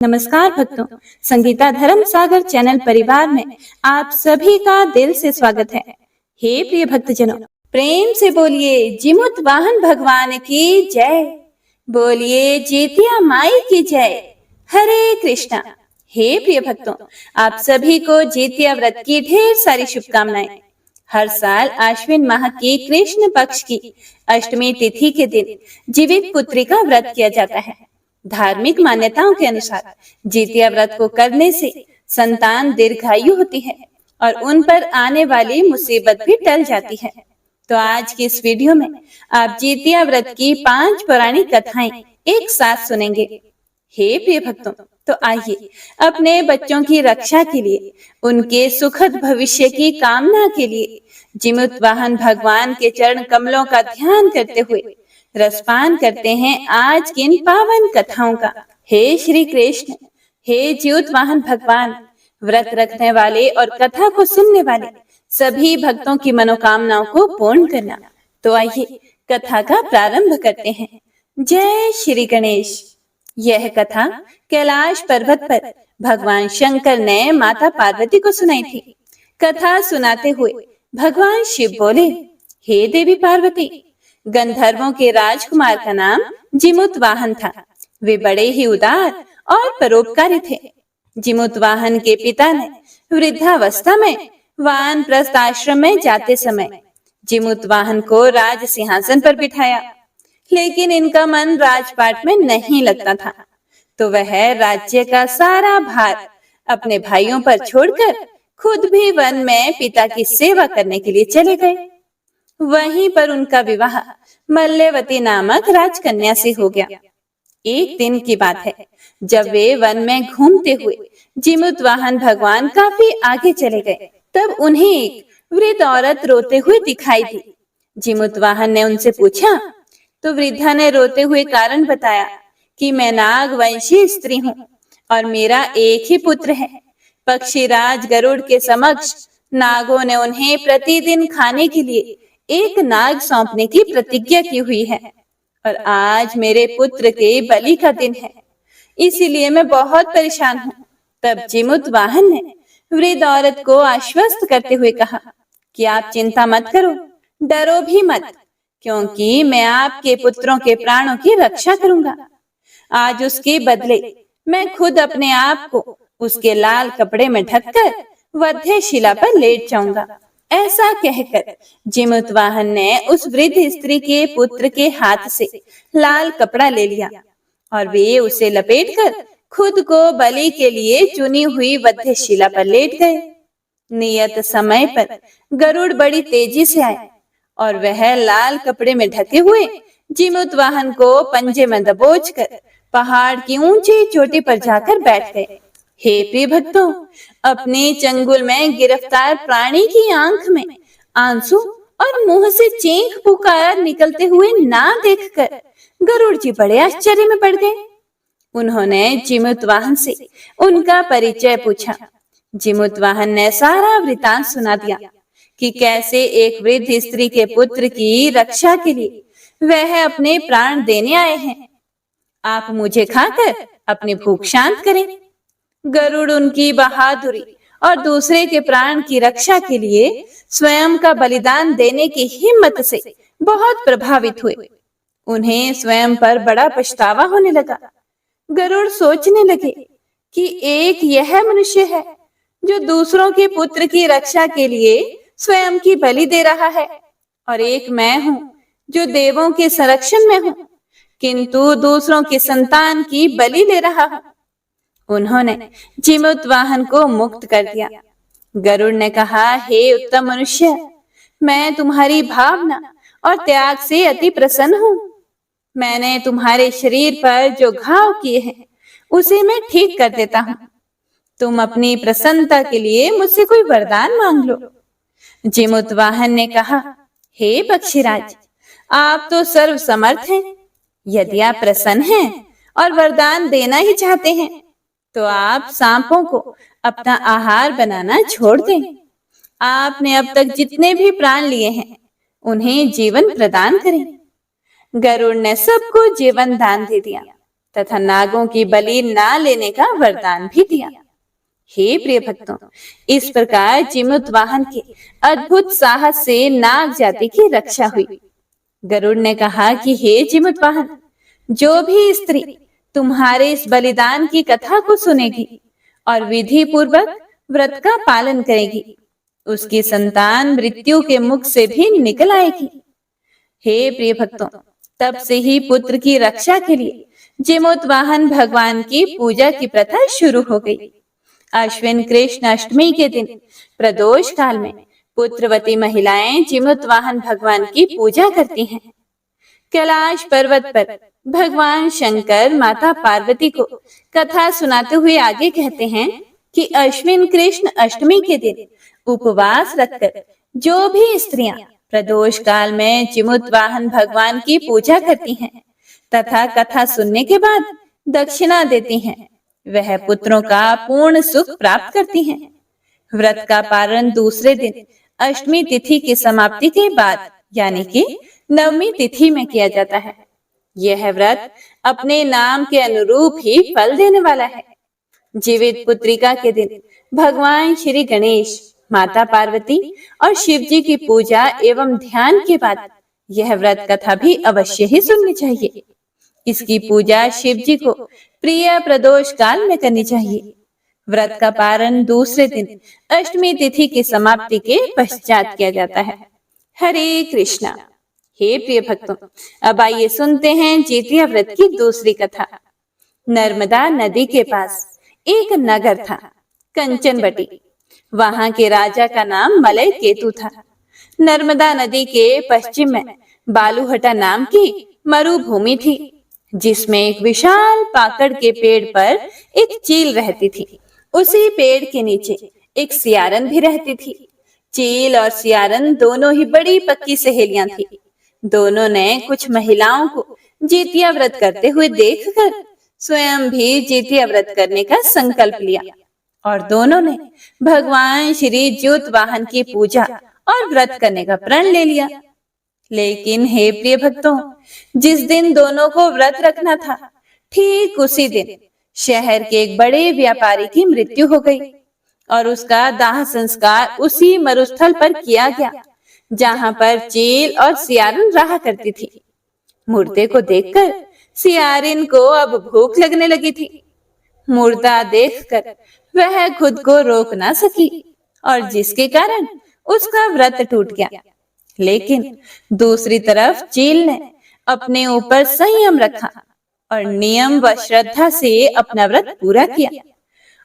नमस्कार भक्तों, संगीता धर्म सागर चैनल परिवार में आप सभी का दिल से स्वागत है। हे प्रिय भक्तजनों, प्रेम से बोलिए जिमुत वाहन भगवान की जय, बोलिए जीतिया माई की जय। हरे कृष्णा। हे प्रिय भक्तों, आप सभी को जीतिया व्रत की ढेर सारी शुभकामनाएं। हर साल आश्विन माह की कृष्ण पक्ष की अष्टमी तिथि के दिन जीवित पुत्री का व्रत किया जाता है। धार्मिक मान्यताओं के अनुसार जीतिया व्रत को करने से संतान दीर्घायु होती है और उन पर आने वाली मुसीबत भी टल जाती है। तो आज की इस वीडियो में आप जीतिया व्रत की 5 पौराणिक कथाएं एक साथ सुनेंगे। हे प्रिय भक्तों, तो आइए अपने बच्चों की रक्षा के लिए, उनके सुखद भविष्य की कामना के लिए जिमुत वाहन भगवान के चरण कमलों का ध्यान करते हुए रसपान करते हैं आज की इन पावन कथाओं का। हे श्री कृष्ण, हे जीवित वाहन भगवान, व्रत रखने वाले और कथा को सुनने वाले सभी भक्तों की मनोकामनाओं को पूर्ण करना। तो आइए कथा का प्रारंभ करते हैं। जय श्री गणेश। यह कथा कैलाश पर्वत पर भगवान शंकर ने माता पार्वती को सुनाई थी। कथा सुनाते हुए भगवान शिव बोले, हे देवी पार्वती, गंधर्वों के राजकुमार का नाम जिमुत वाहन था। वे बड़े ही उदार और परोपकारी थे। जिमुत वाहन के पिता ने वृद्धावस्था में वानप्रस्थ आश्रम में जाते समय जिमुत वाहन को राज सिंहासन पर बिठाया, लेकिन इनका मन राजपाट में नहीं लगता था। तो वह राज्य का सारा भार अपने भाइयों पर छोड़कर खुद भी वन में पिता की सेवा करने के लिए चले गए। वहीं पर उनका विवाह मल्लवती नामक राजकन्या से हो गया। एक दिन की बात है, जब वे वन में घूमते हुए जिमुत वाहन भगवान काफी आगे चले गए, तब उन्हें एक वृद्ध औरत रोते हुए दिखाई दी। जिमुत वाहन ने उनसे पूछा, तो वृद्धा ने रोते हुए कारण बताया कि मैं नाग वंशी स्त्री हूँ और मेरा एक ही पुत्र है। पक्षीराज गरुड़ के समक्ष नागों ने उन्हें प्रतिदिन खाने के लिए एक नाग सौंपने की प्रतिज्ञा की हुई है और आज मेरे पुत्र के बलि का दिन है, इसीलिए मैं बहुत परेशान हूँ। तब जिमुत वाहन ने वृद्ध औरत को आश्वस्त करते हुए कहा कि आप चिंता मत करो, डरो भी मत, क्योंकि मैं आपके पुत्रों के प्राणों की रक्षा करूंगा। आज उसके बदले मैं खुद अपने आप को उसके लाल कपड़े में ढककर वध्य शिला पर लेट जाऊंगा। ऐसा कहकर जिमुत वाहन ने उस वृद्ध स्त्री के पुत्र के हाथ से लाल कपड़ा ले लिया और वे उसे लपेटकर खुद को बलि के लिए चुनी हुई वध्य शिला पर लेट गए। नियत समय पर गरुड़ बड़ी तेजी से आए और वह लाल कपड़े में ढके हुए जिमुत वाहन को पंजे में दबोचकर पहाड़ की ऊंची चोटी पर जाकर बैठ गए। हे प्रिय भक्तों, अपने चंगुल में गिरफ्तार प्राणी की आंख में आंसू और मुंह से चीख पुकार निकलते हुए ना देखकर गरुड़ जी बड़े आश्चर्य में पड़ गए। उन्होंने जिमुत वाहन से उनका परिचय पूछा। जिमुत वाहन ने सारा वृतांत सुना दिया कि कैसे एक वृद्ध स्त्री के पुत्र की रक्षा के लिए वह अपने प्राण देने आए हैं। आप मुझे खाकर अपनी भूख शांत करें। गरुड़ उनकी बहादुरी और दूसरे के प्राण की रक्षा के लिए स्वयं का बलिदान देने की हिम्मत से बहुत प्रभावित हुए। उन्हें स्वयं पर बड़ा पछतावा होने लगा। गरुड़ सोचने लगे कि एक यह मनुष्य है जो दूसरों के पुत्र की रक्षा के लिए स्वयं की बलि दे रहा है, और एक मैं हूँ जो देवों के संरक्षण में हूँ किंतु दूसरों के संतान की बलि ले रहा हूँ। उन्होंने जिमुत वाहन को मुक्त कर दिया। गरुड़ ने कहा, हे उत्तम मनुष्य, मैं तुम्हारी भावना और त्याग से अति प्रसन्न हूँ। मैंने तुम्हारे शरीर पर जो घाव किए हैं उसे मैं ठीक कर देता हूँ। तुम अपनी प्रसन्नता के लिए मुझसे कोई वरदान मांग लो। जिमुत वाहन ने कहा, हे पक्षीराज, आप तो सर्व समर्थ हैं। यदि आप प्रसन्न हैं और वरदान देना ही चाहते हैं तो आप सांपों को अपना आहार बनाना छोड़ दें। आपने अब तक जितने भी प्राण लिए हैं उन्हें जीवन प्रदान करें। गरुड़ ने सबको जीवन दान दे दिया तथा नागों की बलि ना लेने का वरदान भी दिया। हे प्रिय भक्तों, इस प्रकार जिमुत वाहन के अद्भुत साहस से नाग जाति की रक्षा हुई। गरुड़ ने कहा कि हे जिमुत वाहन, जो भी स्त्री तुम्हारे इस बलिदान की कथा को सुनेगी और विधि पूर्वक व्रत का पालन करेगी, उसकी संतान मृत्यु के मुख से भी निकल आएगी। हे प्रिय भक्तों, तब से ही पुत्र की रक्षा के लिए जिमुत वाहन भगवान की पूजा की प्रथा शुरू हो गई। अश्विन कृष्ण अष्टमी के दिन प्रदोष काल में पुत्रवती महिलाएं जिमुत वाहन भगवान की पूजा करती हैं। कैलाश पर्वत पर भगवान शंकर माता पार्वती को कथा सुनाते हुए आगे कहते हैं कि अश्विन कृष्ण अष्टमी के दिन उपवास रखकर जो भी स्त्रियां प्रदोष काल में जिमुत वाहन भगवान की पूजा करती हैं तथा कथा सुनने के बाद दक्षिणा देती हैं, वह पुत्रों का पूर्ण सुख प्राप्त करती हैं। व्रत का पारण दूसरे दिन अष्टमी तिथि की समाप्ति के बाद यानी कि नवमी तिथि में किया जाता है। यह व्रत अपने नाम के अनुरूप ही फल देने वाला है। जीवित पुत्रिका के दिन भगवान श्री गणेश, माता पार्वती और शिव जी की पूजा एवं ध्यान के बाद यह व्रत कथा भी अवश्य ही सुननी चाहिए। इसकी पूजा शिव जी को प्रिय प्रदोष काल में करनी चाहिए। व्रत का पारण दूसरे दिन अष्टमी तिथि की समाप्ति के पश्चात किया जाता है। हरे कृष्णा। हे प्रिय भक्तों, अब आइए सुनते हैं जितिया व्रत की दूसरी कथा। नर्मदा नदी के पास एक नगर था, कंचनबटी। वहां के राजा का नाम मलय केतु था। नर्मदा नदी के पश्चिम में बालूहटा नाम की मरुभूमि थी, जिसमें एक विशाल पाकड़ के पेड़ पर एक चील रहती थी। उसी पेड़ के नीचे एक सियारन भी रहती थी। चील और सियारन दोनों ही बड़ी पक्की सहेलियां थी। दोनों ने कुछ महिलाओं को जितिया व्रत करते हुए देखकर स्वयं भी जितिया व्रत करने का संकल्प लिया और दोनों ने भगवान श्री ज्योत वाहन की पूजा और व्रत करने का प्रण ले लिया। लेकिन हे प्रिय भक्तों, जिस दिन दोनों को व्रत रखना था, ठीक उसी दिन शहर के एक बड़े व्यापारी की मृत्यु हो गई और उसका दाह संस्कार उसी मरुस्थल पर किया गया जहां पर चील और सियारिन रहा करती थी। मुर्दे को देखकर सियारिन को अब भूख लगने लगी थी। मुर्दा देखकर वह खुद को रोक ना सकी और जिसके कारण उसका व्रत टूट गया। लेकिन दूसरी तरफ चील ने अपने ऊपर संयम रखा और नियम व श्रद्धा से अपना व्रत पूरा किया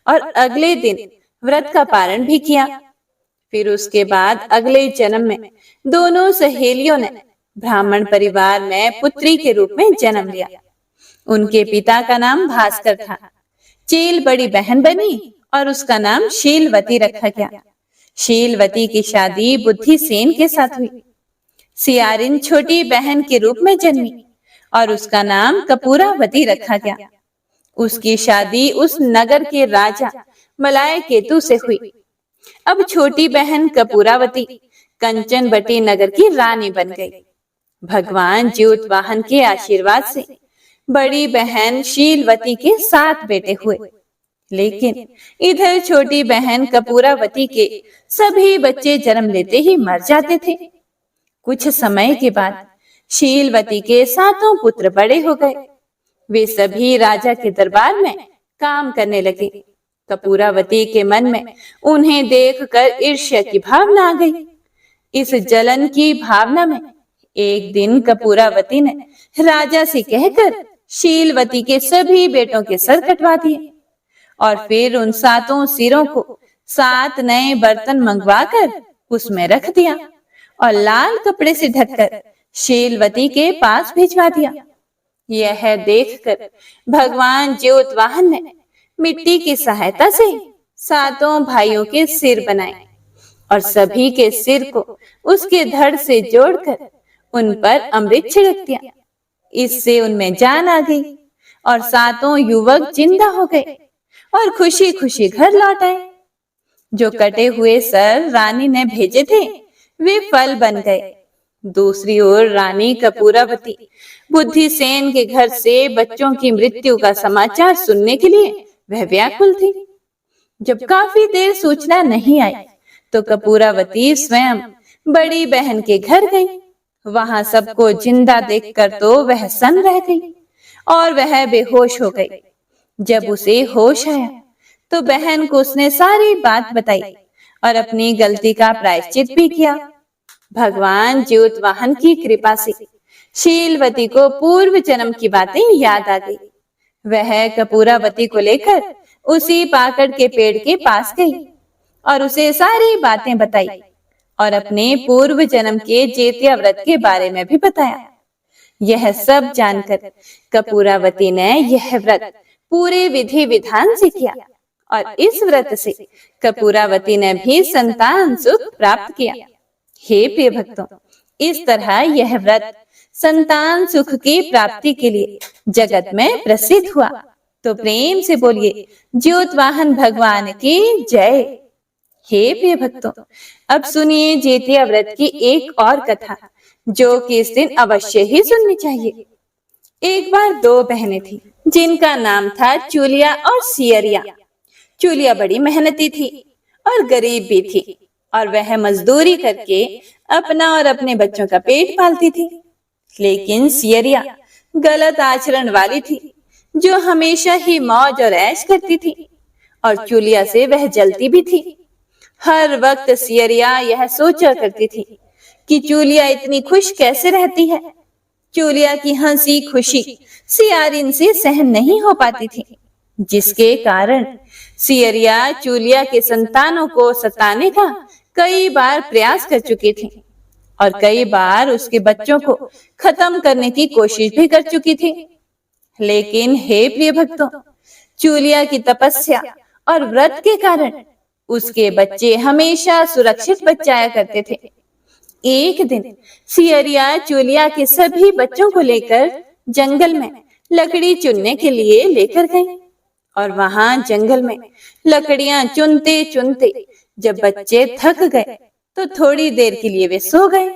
और अगले दिन व्रत का पारण भी किया। फिर उसके बाद अगले जन्म में दोनों सहेलियों ने ब्राह्मण परिवार में पुत्री के रूप में जन्म लिया। उनके पिता का नाम भास्कर था। चील बड़ी बहन बनी और उसका नाम शीलवती रखा गया। शीलवती की शादी बुद्धिसेन के साथ हुई। सियारिन छोटी बहन के रूप में जन्मी और उसका नाम कपूरावती रखा गया। उसकी शादी उस नगर के राजा मलय केतु से हुई। अब छोटी बहन कपूरावती कंचनबटी नगर की रानी बन गई। भगवान ज्योत वाहन के आशीर्वाद से बड़ी बहन शीलवती के 7 बेटे हुए। लेकिन इधर छोटी बहन कपूरावती के सभी बच्चे जन्म लेते ही मर जाते थे। कुछ समय के बाद शीलवती के 7 पुत्र बड़े हो गए। वे सभी राजा के दरबार में काम करने लगे। कपूरावती के मन में उन्हें देखकर ईर्ष्या की भावना आ गई। इस जलन की भावना में एक दिन कपूरावती ने राजा से कहकर शीलवती के सभी बेटों के सर कटवा दिए और फिर उन 7 सिरों को 7 नए बर्तन मंगवाकर उसमें रख दिया और लाल कपड़े से ढककर शीलवती के पास भिजवा दिया। यह देखकर भगवान ज्योतवाहन ने मिट्टी की सहायता से 7 भाइयों के सिर बनाए और सभी के सिर को उसके धड़ से जोड़कर उन पर अमृत छिड़क दिया। इससे उनमें जान आ गई और 7 युवक जिंदा हो गए और खुशी खुशी घर लौट आए। जो कटे हुए सर रानी ने भेजे थे वे फल बन गए। दूसरी ओर रानी कपूरावती बुद्धिसेन के घर से बच्चों की मृत्यु का समाचार सुनने के लिए वह व्याकुल थी। जब काफी देर सूचना नहीं आई तो कपूरावती स्वयं बड़ी बहन के घर गई। वहां सबको जिंदा देखकर तो वह सन्न रह गई और वह बेहोश हो गई। जब उसे होश आया तो बहन को उसने सारी बात बताई और अपनी गलती का प्रायश्चित भी किया। भगवान ज्योतवाहन की कृपा से शीलवती को पूर्व जन्म की बातें याद आ गई। वह कपूरावती को लेकर उसी पाकड़ के पेड़ के पास गई और उसे सारी बातें बताई और अपने पूर्व जन्म के जेतिया व्रत के बारे में भी बताया। यह सब जानकर कपूरावती ने यह व्रत पूरे विधि विधान से किया और इस व्रत से कपूरावती ने भी संतान सुख प्राप्त किया। हे प्रिय भक्तों, इस तरह यह व्रत संतान सुख की प्राप्ति के लिए जगत में प्रसिद्ध हुआ। तो प्रेम से बोलिए ज्योतवाहन भगवान की जय। हे प्रिय भक्तों, अब सुनिए जेतिया व्रत की एक और कथा जो कि इस दिन अवश्य ही सुननी चाहिए। एक बार दो बहनें थीं जिनका नाम था चूलिया और सियरिया। चूलिया बड़ी मेहनती थी और गरीब भी थी और वह मजदूरी करके अपना और अपने बच्चों का पेट पालती थी। लेकिन सियरिया गलत आचरण वाली थी जो हमेशा ही मौज और ऐश करती थी और चूलिया से वह जलती भी थी। हर वक्त सियरिया यह सोचा करती थी कि चूलिया इतनी खुश कैसे रहती है। चूलिया की हंसी खुशी सियारिन से सहन नहीं हो पाती थी, जिसके कारण सियरिया चूलिया के संतानों को सताने का कई बार प्रयास कर चुकी थी और कई बार उसके बच्चों को खत्म करने की कोशिश भी कर चुकी थी। लेकिन हे प्रिय भक्तों, चूलिया की तपस्या और व्रत के कारण उसके बच्चे हमेशा सुरक्षित बचाया करते थे। एक दिन सियरिया चूलिया के सभी बच्चों को लेकर जंगल में लकड़ी चुनने के लिए लेकर गई और वहां जंगल में लकड़ियां चुनते चुनते जब बच्चे थक गए तो थोड़ी देर के लिए वे सो गए।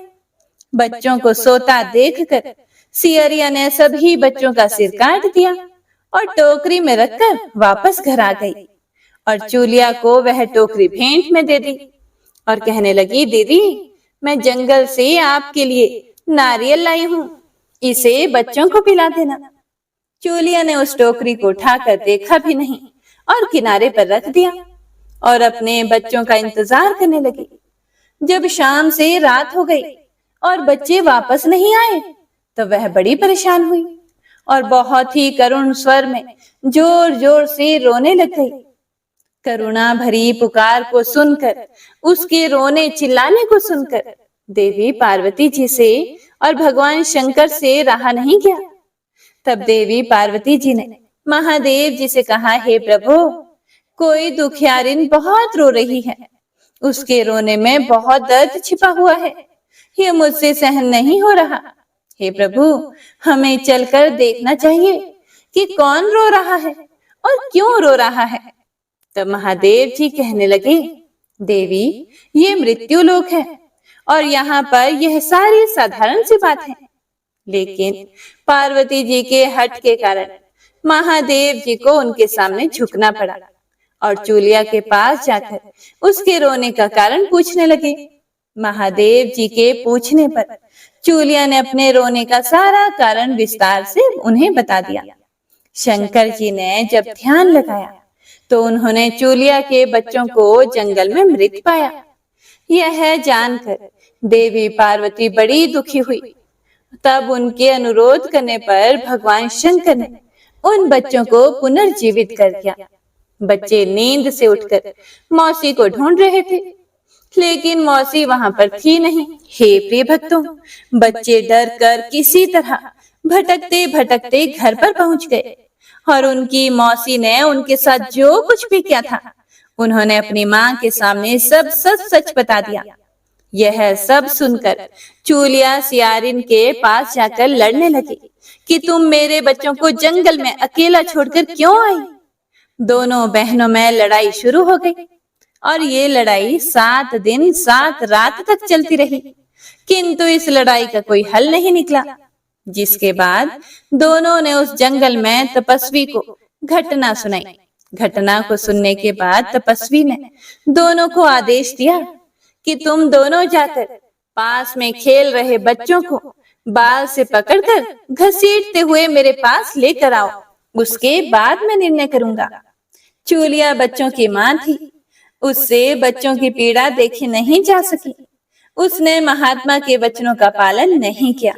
बच्चों को सोता देखकर सियरिया ने सभी बच्चों का सिर काट दिया और टोकरी में रखकर वापस घर आ गई और चूलिया को वह टोकरी भेंट में दे दी और कहने लगी, दीदी मैं जंगल से आपके लिए नारियल लाई हूँ, इसे बच्चों को पिला देना। चूलिया ने उस टोकरी को उठाकर देखा भी नहीं और किनारे पर रख दिया और अपने बच्चों का इंतजार करने लगी। जब शाम से रात हो गई और बच्चे वापस नहीं आए तो वह बड़ी परेशान हुई और बहुत ही करुण स्वर में जोर जोर से रोने लग गई। करुणा भरी पुकार को सुनकर, उसके रोने चिल्लाने को सुनकर देवी पार्वती जी से और भगवान शंकर से रहा नहीं गया। तब देवी पार्वती जी ने महादेव जी से कहा, हे प्रभु, कोई दुखियारिन बहुत रो रही है, उसके रोने में बहुत दर्द छिपा हुआ है, ये मुझसे सहन नहीं हो रहा। हे प्रभु, हमें चलकर देखना चाहिए कि कौन रो रहा है और क्यों रो रहा है। तब महादेव जी कहने लगे, देवी ये मृत्यु लोक है और यहाँ पर यह सारी साधारण सी बात है। लेकिन पार्वती जी के हठ के कारण महादेव जी को उनके सामने झुकना पड़ा और चूलिया के पास जाकर उसके रोने का कारण पूछने लगे। महादेव जी के पूछने पर चूलिया ने अपने रोने का सारा कारण विस्तार से उन्हें बता दिया। शंकर जी ने जब ध्यान लगाया तो उन्होंने चूलिया के बच्चों को जंगल में मृत पाया। यह जानकर देवी पार्वती बड़ी दुखी हुई। तब उनके अनुरोध करने पर भगवान शंकर ने उन बच्चों को पुनर्जीवित कर दिया। बच्चे नींद से उठकर मौसी को ढूंढ रहे थे, लेकिन मौसी वहां पर थी नहीं। हे प्रिय भक्तों, बच्चे डर कर किसी तरह भटकते भटकते घर पर पहुंच गए और उनकी मौसी ने उनके साथ जो कुछ भी किया था उन्होंने अपनी माँ के सामने सब सच सच बता दिया। यह सब सुनकर चूलिया सियारिन के पास जाकर लड़ने लगी कि तुम मेरे बच्चों को जंगल में अकेला छोड़कर क्यों आई। दोनों बहनों में लड़ाई शुरू हो गई और ये लड़ाई 7 दिन 7 रात तक चलती रही। किंतु इस लड़ाई का कोई हल नहीं निकला, जिसके बाद दोनों ने उस जंगल में तपस्वी को घटना सुनाई। घटना को सुनने के बाद तपस्वी ने दोनों को आदेश दिया कि तुम दोनों जाकर पास में खेल रहे बच्चों को बाल से पकड़कर घसीटते हुए मेरे पास लेकर आओ, उसके बाद मैं निर्णय करूंगा। चूलिया बच्चों की मां थी, उससे बच्चों की पीड़ा देखी नहीं जा सकी। उसने महात्मा के वचनों का पालन नहीं किया।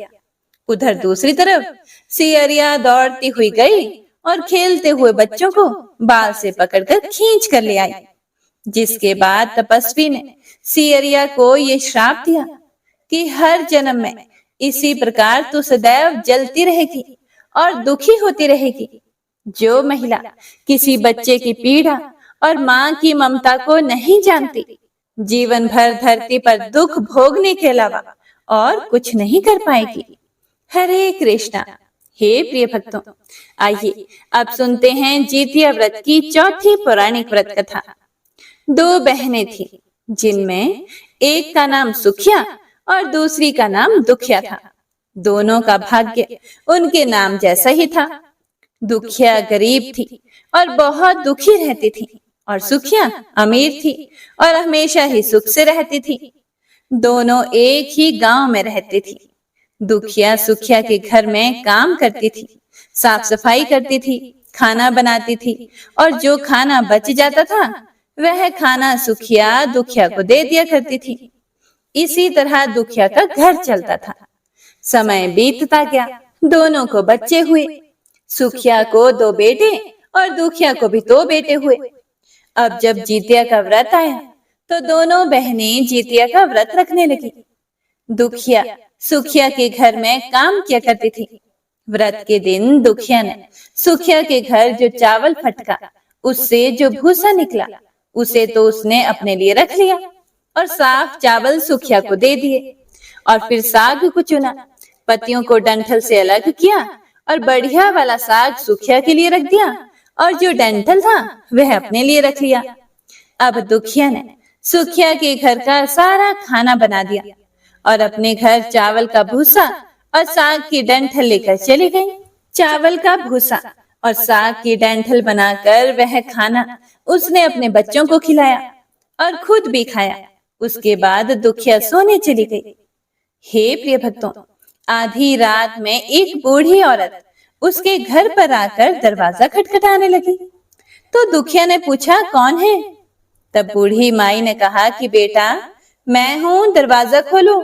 उधर दूसरी तरफ सियरिया दौड़ती हुई गई और खेलते हुए बच्चों को बाल से पकड़कर खींच कर ले आई। जिसके बाद तपस्वी ने सियरिया को ये श्राप दिया कि हर जन्म में इसी प्रकार तू सदैव जलती रहेगी और दुखी होती रहेगी। जो महिला किसी बच्चे की पीड़ा और मां की ममता को नहीं जानती, जीवन भर धरती पर दुख भोगने के अलावा और कुछ नहीं कर पाएगी। हरे कृष्णा। हे प्रिय भक्तों, आइए अब सुनते हैं जितिया व्रत की चौथी पौराणिक व्रत कथा। दो बहनें थीं, जिनमें एक का नाम सुखिया और दूसरी का नाम दुखिया था। दोनों का भाग्य उनके नाम जैसा ही था। दुखिया गरीब थी और बहुत दुखी रहती थी, और सुखिया अमीर थी और हमेशा ही सुख से रहती थी। दोनों एक ही गांव में रहती थी। दुखिया सुखिया के घर में काम करती थी, साफ सफाई करती थी, खाना बनाती थी, और जो खाना बच जाता था वह खाना सुखिया दुखिया को दे दिया करती थी। इसी तरह दुखिया का घर चलता था। समय बीतता गया, दोनों को बच्चे हुए। सुखिया को 2 बेटे और दुखिया को भी 2 बेटे हुए। अब जब जितिया का व्रत आया तो दोनों बहनें जितिया का व्रत रखने लगी। दुखिया सुखिया के घर में काम किया करती थी। व्रत के दिन दुखिया ने सुखिया के घर जो चावल फटका, उससे जो भूसा निकला, उसे तो उसने अपने लिए रख लिया और साफ चावल सुखिया को दे दिए। और फिर साग को चुना, पत्तियों को डंठल से अलग किया और बढ़िया वाला साग सुखिया के लिए रख दिया, और जो डंठल था वह अपने लिए रख लिया। अब दुखिया ने सुखिया के घर का सारा खाना बना दिया और अपने घर चावल का भूसा और साग की डंठल लेकर चली गई। चावल का भूसा और साग की डंठल बनाकर वह खाना उसने अपने बच्चों को खिलाया और खुद भी खाया। उसके बाद दुखिया सोने चली गई। हे प्रिय भक्तों, आधी रात में एक बूढ़ी औरत उसके घर पर आकर दरवाजा खटखटाने लगी। तो दुखिया ने पूछा, कौन है? तब बूढ़ी माई ने कहा कि बेटा मैं हूं, दरवाजा खोलो।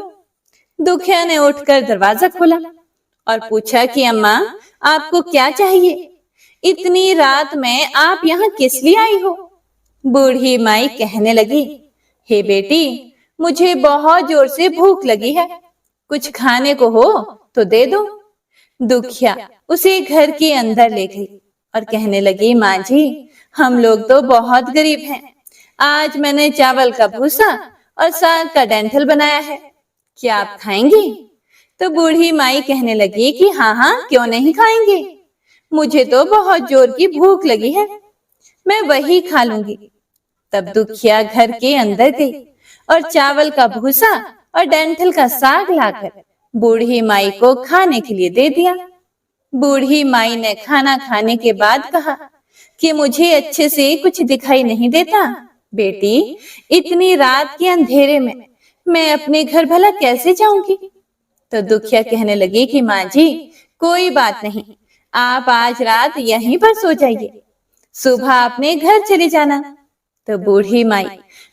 दुखिया ने उठकर दरवाजा खोला और पूछा कि अम्मा आपको क्या चाहिए? इतनी रात में आप यहाँ किस लिए आई हो? बूढ़ी माई कहने लगी, हे बेटी मुझे बहुत जोर से भूख लगी है, कुछ खाने को हो तो दे दो। दुखिया उसे घर के अंदर ले गई और कहने लगी, माँ जी हम लोग तो बहुत गरीब हैं, आज मैंने चावल का भूसा और साग का डंठल बनाया है, क्या आप खाएंगी? तो बूढ़ी माई कहने लगी कि हाँ हाँ क्यों नहीं खाएंगे, मुझे तो बहुत जोर की भूख लगी है, मैं वही खा लूंगी। तब दुखिया घर के अंदर गई और चावल का भूसा और डंठल का साग लाकर बूढ़ी माई को खाने के लिए दे दिया। बूढ़ी माई ने खाना खाने के बाद कहा कि मुझे अच्छे से कुछ दिखाई नहीं देता, बेटी इतनी रात के अंधेरे में मैं अपने घर भला कैसे जाऊंगी? तो दुखिया कहने लगी कि माँ जी कोई बात नहीं, आप आज रात यहीं पर सो जाइए, सुबह अपने घर चले जाना। तो बूढ़ी माई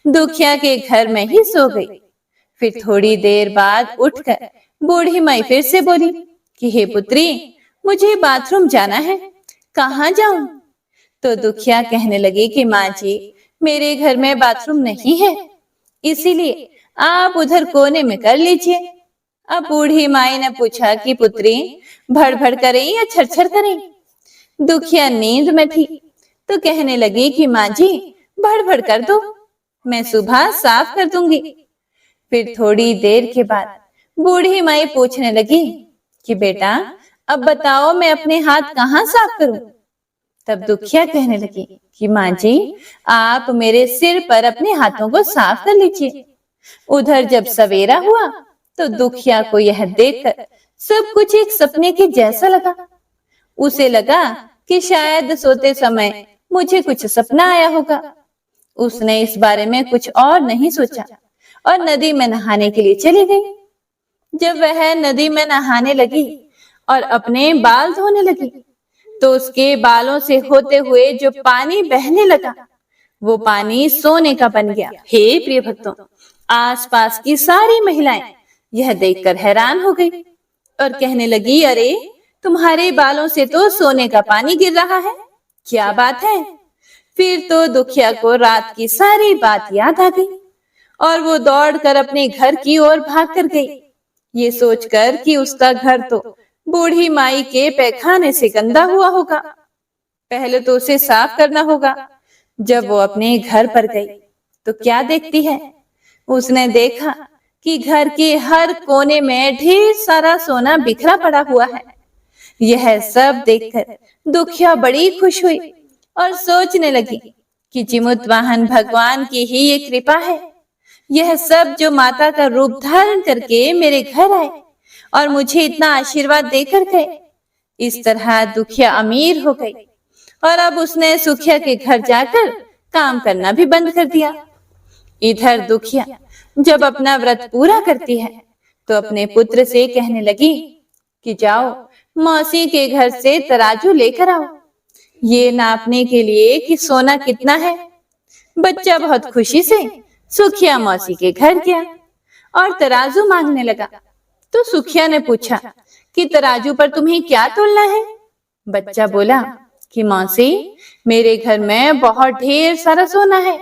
दुखिया के घर में ही सो गई। फिर थोड़ी देर बाद उठकर बूढ़ी माई फिर से बोली कि हे पुत्री मुझे बाथरूम जाना है, कहाँ जाऊं? तो दुखिया कहने लगी कि माँ जी मेरे घर में बाथरूम नहीं है, इसीलिए आप उधर कोने में कर लीजिए। अब बूढ़ी माई ने पूछा कि पुत्री भड़भड़ करें या छरछर करें? दुखिया नींद में थी तो कहने लगी कि माँ जी भड़भड़ कर दो, मैं सुबह साफ कर दूंगी। फिर थोड़ी देर के बाद बूढ़ी माई पूछने लगी कि बेटा अब बताओ मैं अपने हाथ कहाँ साफ करूं? तब दुखिया कहने लगी कि माँ जी आप मेरे सिर पर अपने हाथों को साफ कर लीजिए। उधर जब सवेरा हुआ तो दुखिया को यह देखकर सब कुछ एक सपने के जैसा लगा। उसे लगा कि शायद सोते समय मुझे कुछ सपना आया होगा। उसने इस बारे में कुछ और नहीं सोचा और नदी में नहाने के लिए चली गई। जब वह नदी में नहाने लगी और अपने बाल धोने लगी, तो उसके बालों से होते हुए जो पानी बहने लगा, वो पानी सोने का बन गया। हे प्रिय भक्तों, आसपास की सारी महिलाएं यह देखकर हैरान हो गई और कहने लगी, अरे तुम्हारे बालों से तो सोने का पानी गिर रहा है, क्या बात है? फिर तो दुखिया को रात की सारी बात याद आ गई और वो दौड़कर अपने घर की ओर भाग कर गई, ये सोचकर कि उसका घर तो बूढ़ी माई के पैखाने से गंदा हुआ होगा, पहले तो उसे साफ करना होगा। जब वो अपने घर पर गई तो क्या देखती है? उसने देखा कि घर के हर कोने में ढेर सारा सोना बिखरा पड़ा हुआ है। यह सब देखकर दुखिया बड़ी खुश हुई और सोचने लगी कि जिमुत वाहन भगवान की ही ये कृपा है। यह सब जो माता का रूप धारण करके मेरे घर आए और मुझे इतना आशीर्वाद देकर गए। इस तरह दुखिया अमीर हो गई और अब उसने सुखिया के घर जाकर काम करना भी बंद कर दिया। इधर दुखिया जब अपना व्रत पूरा करती है तो अपने पुत्र से कहने लगी कि जाओ मौसी के घर से तराजू लेकर आओ, ये नापने के लिए कि सोना कितना है। बच्चा बहुत खुशी से सुखिया मौसी के घर गया और तराजू मांगने लगा। तो सुखिया ने पूछा कि तराजू पर तुम्हें क्या तोलना है? बच्चा बोला कि मौसी, मेरे घर में बहुत ढेर सारा सोना है,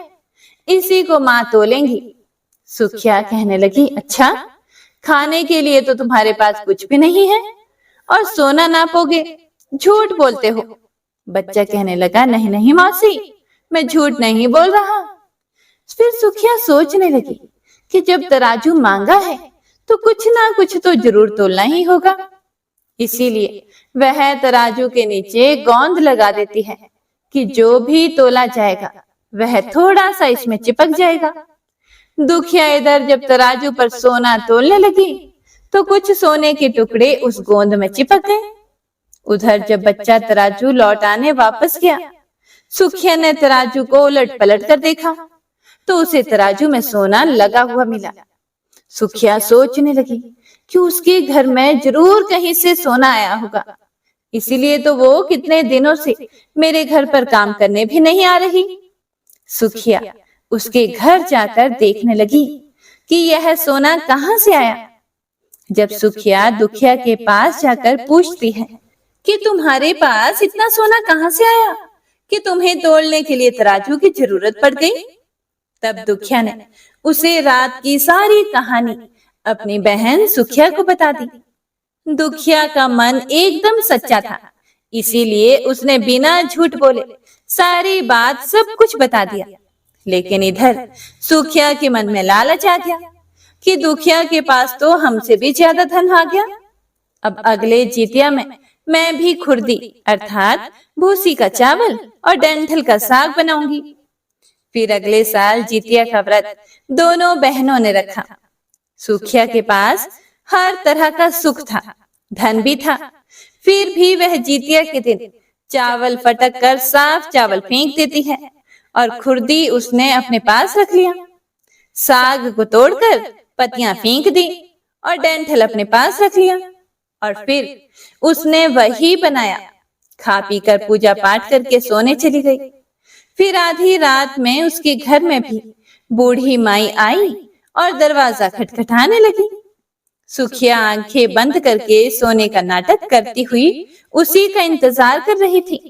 इसी को माँ तोलेंगी। सुखिया कहने लगी, अच्छा, खाने के लिए तो तुम्हारे पास कुछ भी नहीं है और सोना नापोगे, झूठ बोलते हो। बच्चा कहने लगा, नहीं नहीं मौसी, मैं झूठ नहीं बोल रहा। फिर सुखिया सोचने लगी कि जब तराजू मांगा है तो कुछ ना कुछ तो जरूर तोलना ही होगा, इसीलिए वह तराजू के नीचे गोंद लगा देती है कि जो भी तोला जाएगा वह थोड़ा सा इसमें चिपक जाएगा। दुखिया इधर जब तराजू पर सोना तोलने लगी तो कुछ सोने के टुकड़े उस गोंद में चिपक गए। उधर जब बच्चा तराजू लौटाने वापस गया, सुखिया ने तराजू को उलट पलट कर देखा तो उसे तराजू में सोना लगा हुआ मिला। सुखिया सोचने लगी कि उसके घर में जरूर कहीं से सोना आया होगा, इसीलिए तो वो कितने दिनों से मेरे घर पर काम करने भी नहीं आ रही। सुखिया उसके घर जाकर देखने लगी कि यह सोना कहाँ से आया। जब सुखिया दुखिया के पास जाकर पूछती है कि तुम्हारे पास इतना सोना कहाँ से आया कि तुम्हें तोलने के लिए तराजू की जरूरत पड़ गई, तब दुखिया ने उसे रात की सारी कहानी अपनी बहन सुखिया को बता दी। दुखिया का मन एकदम सच्चा था, इसीलिए उसने बिना झूठ बोले सारी बात सब कुछ बता दिया। लेकिन इधर सुखिया के मन में लालच आ गया कि दुखिया के पास तो हमसे भी ज्यादा धन आ गया। अब अगले जितिया में मैं भी खुर्दी अर्थात भूसी का चावल और डंठल का साग बनाऊंगी। फिर अगले साल जितिया का व्रत दोनों बहनों ने रखा। सुखिया के पास हर तरह का सुख था, धन भी था, फिर भी वह जितिया के दिन चावल फटक कर साफ चावल फेंक देती है और खुर्दी उसने अपने पास रख लिया। साग को तोड़कर पत्तियां फेंक दी और डंठल अपने पास रख लिया और फिर उसने वही बनाया, खा पी कर पूजा पाठ करके सोने चली गई। फिर आधी रात में उसके घर में भी बूढ़ी माई आई और दरवाजा खटखटाने लगी। सुखिया आंखें बंद करके सोने का नाटक करती हुई उसी का इंतजार कर रही थी।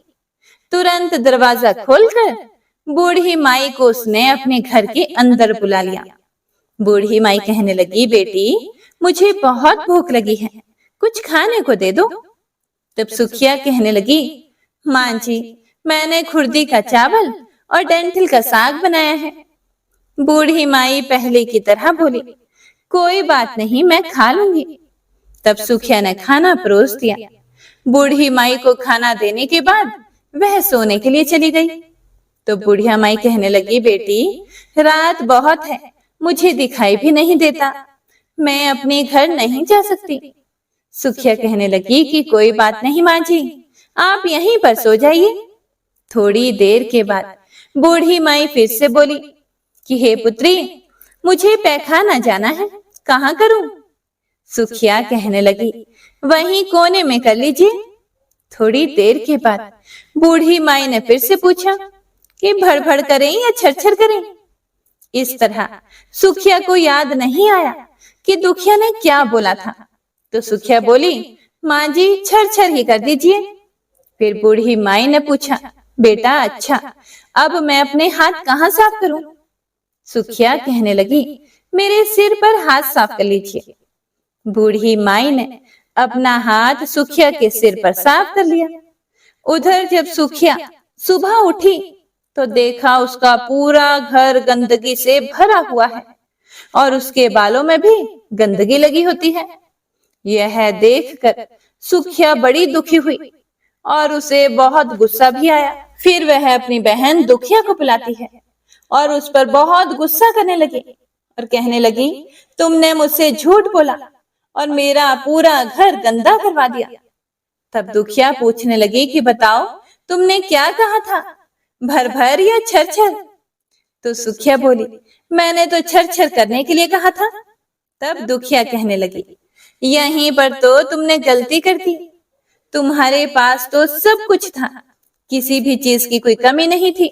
तुरंत दरवाजा खोलकर बूढ़ी माई को उसने अपने घर के अंदर बुला लिया। बूढ़ी माई कहने लगी, बेटी मुझे बहुत भूख लगी है, कुछ खाने को दे दो। तब सुखिया कहने लगी, मां जी मैंने खुर्दी का चावल और डंठल का साग बनाया है। बूढ़ी माई पहले की तरह बोली, कोई बात नहीं मैं खा लूंगी। तब सुखिया ने खाना परोस दिया। बूढ़ी माई को खाना देने के बाद वह सोने के लिए चली गई। तो बुढ़िया माई कहने लगी, बेटी रात बहुत है, मुझे दिखाई भी नहीं देता, मैं अपने घर नहीं जा सकती। सुखिया कहने लगी कि कोई बात नहीं माँ जी, आप यहीं पर सो जाइए। थोड़ी देर के बाद बूढ़ी माई फिर से बोली कि हे पुत्री, मुझे पैखाना जाना है, कहाँ करूं? सुखिया कहने लगी, वहीं कोने में कर लीजिए। थोड़ी देर के बाद बूढ़ी माई ने फिर से पूछा कि भड़भड़ करें या छरछर करें। इस तरह सुखिया को याद नहीं आया कि दुखिया ने क्या बोला था, तो सुखिया बोली, माँ जी छरछर ही कर दीजिए। फिर बूढ़ी माई ने पूछा, बेटा अच्छा, अब मैं अपने हाथ कहाँ साफ करूं? सुखिया कहने लगी, मेरे सिर पर हाथ साफ कर लीजिए। बूढ़ी माई ने अपना हाथ सुखिया के सिर पर साफ कर लिया। उधर जब सुखिया सुबह उठी तो देखा उसका पूरा घर गंदगी से भरा हुआ है और उसके बालों में भी गंदगी लगी होती है। यह देखकर सुखिया बड़ी दुखी हुई और उसे बहुत गुस्सा भी आया। फिर वह अपनी बहन दुखिया को बुलाती है और उस पर बहुत गुस्सा करने लगी और कहने लगी, तुमने मुझसे झूठ बोला और मेरा पूरा घर गंदा करवा दिया। तब दुखिया पूछने लगी कि बताओ तुमने क्या कहा था, भर भर या छरछर? तो सुखिया बोली, मैंने तो छरछर करने के लिए कहा था। तब दुखिया कहने लगी, यहीं पर तो तुमने गलती कर दी। तुम्हारे पास तो सब कुछ था, किसी भी चीज की कोई कमी नहीं थी,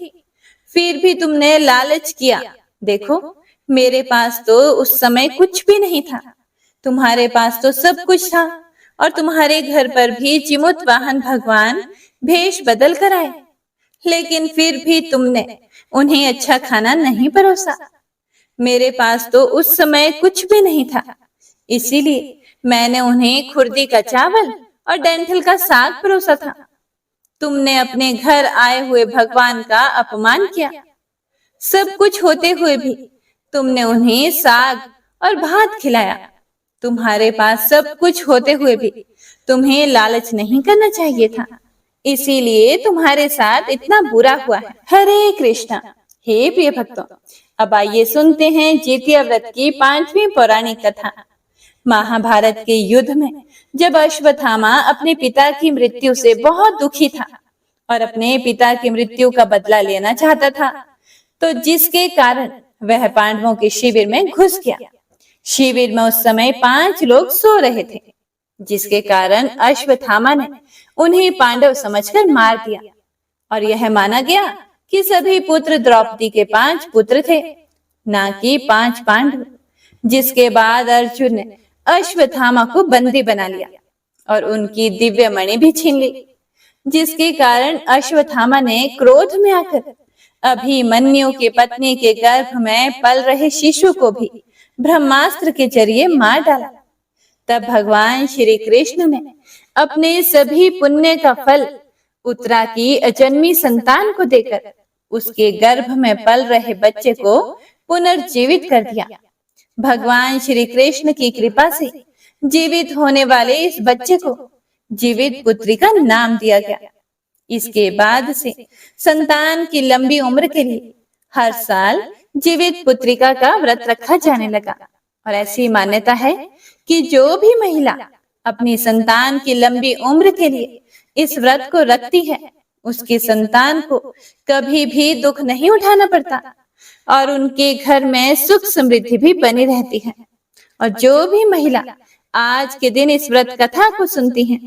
फिर भी तुमने लालच किया। देखो मेरे पास तो उस समय कुछ भी नहीं था, तुम्हारे पास तो सब कुछ था और तुम्हारे घर पर भी जिमुत वाहन भगवान भेष बदल कर आए, लेकिन फिर भी तुमने उन्हें अच्छा खाना नहीं परोसा। मेरे पास तो उस समय कुछ भी नहीं था, इसीलिए मैंने उन्हें खुर्दी का चावल और डंठल का साग परोसा था। तुमने अपने घर आए हुए भगवान का अपमान किया। सब कुछ होते हुए भी तुमने उन्हें साग और भात खिलाया। तुम्हारे पास सब कुछ होते हुए भी तुम्हें लालच नहीं करना चाहिए था, इसीलिए तुम्हारे साथ इतना बुरा हुआ है। हरे कृष्णा। हे प्रिय भक्तों, अब आइए सुनते हैं जितिया व्रत की 5वीं पौराणिक कथा। महाभारत के युद्ध में जब अश्वत्थामा अपने पिता की मृत्यु से बहुत दुखी था और अपने पिता की मृत्यु का बदला लेना चाहता था, तो जिसके कारण वह पांडवों के शिविर में घुस गया। शिविर में उस समय 5 लोग सो रहे थे, जिसके कारण अश्वत्थामा ने उन्हें पांडव समझकर मार दिया और यह माना गया कि सभी पुत्र द्रौपदी के 5 पुत्र थे, ना कि 5 पांडव। जिसके बाद अर्जुन ने अश्वत्थामा को बंदी बना लिया और उनकी दिव्य मणि भी छीन ली, जिसके कारण अश्वत्थामा ने क्रोध में आकर अभिमन्यु की पत्नी के गर्भ में पल रहे शिशु को भी ब्रह्मास्त्र के जरिए मार डाला। तब भगवान श्री कृष्ण ने अपने सभी पुण्य का फल उत्तरा की अजन्मी संतान को देकर उसके गर्भ में पल रहे बच्चे को पुनर्जीवित कर दिया। भगवान श्री कृष्ण की कृपा से जीवित होने वाले इस बच्चे को जीवित पुत्री का नाम दिया गया। इसके बाद से संतान की लंबी उम्र के लिए हर साल जीवित पुत्रिका का व्रत रखा जाने लगा और ऐसी मान्यता है कि जो भी महिला अपनी संतान की लंबी उम्र के लिए इस व्रत को रखती है, उसकी संतान को कभी भी दुख नहीं उठाना पड़ता और उनके घर में सुख समृद्धि भी बनी रहती है। और जो भी महिला आज के दिन इस व्रत कथा को सुनती है,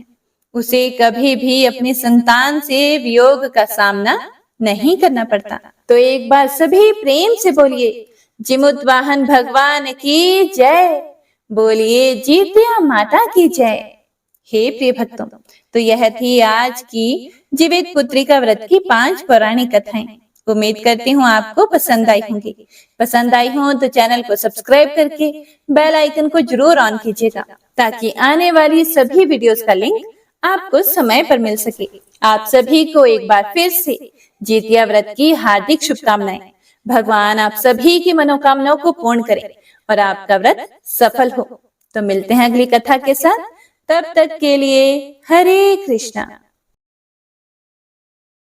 उसे कभी भी अपनी संतान से वियोग का सामना नहीं करना पड़ता। तो एक बार सभी प्रेम से बोलिए, जिमुत वाहन भगवान की जय, बोलिए जितिया माता की जय। हे प्रिय भक्तों, तो यह थी आज की जीवित पुत्रिका व्रत की 5 पौराणिक कथाएं। उम्मीद करती हूँ आपको पसंद आई होंगी। पसंद आई हो तो चैनल को सब्सक्राइब करके बेल आइकन को जरूर ऑन कीजिएगा, ताकि आने वाली सभी वीडियोस का लिंक आपको समय पर मिल सके। आप सभी को एक बार फिर से जितिया व्रत की हार्दिक शुभकामनाएं। भगवान आप सभी की मनोकामनाओं को पूर्ण करे और आपका व्रत सफल हो। तो मिलते हैं अगली कथा के साथ, तब तक के लिए हरे कृष्णा।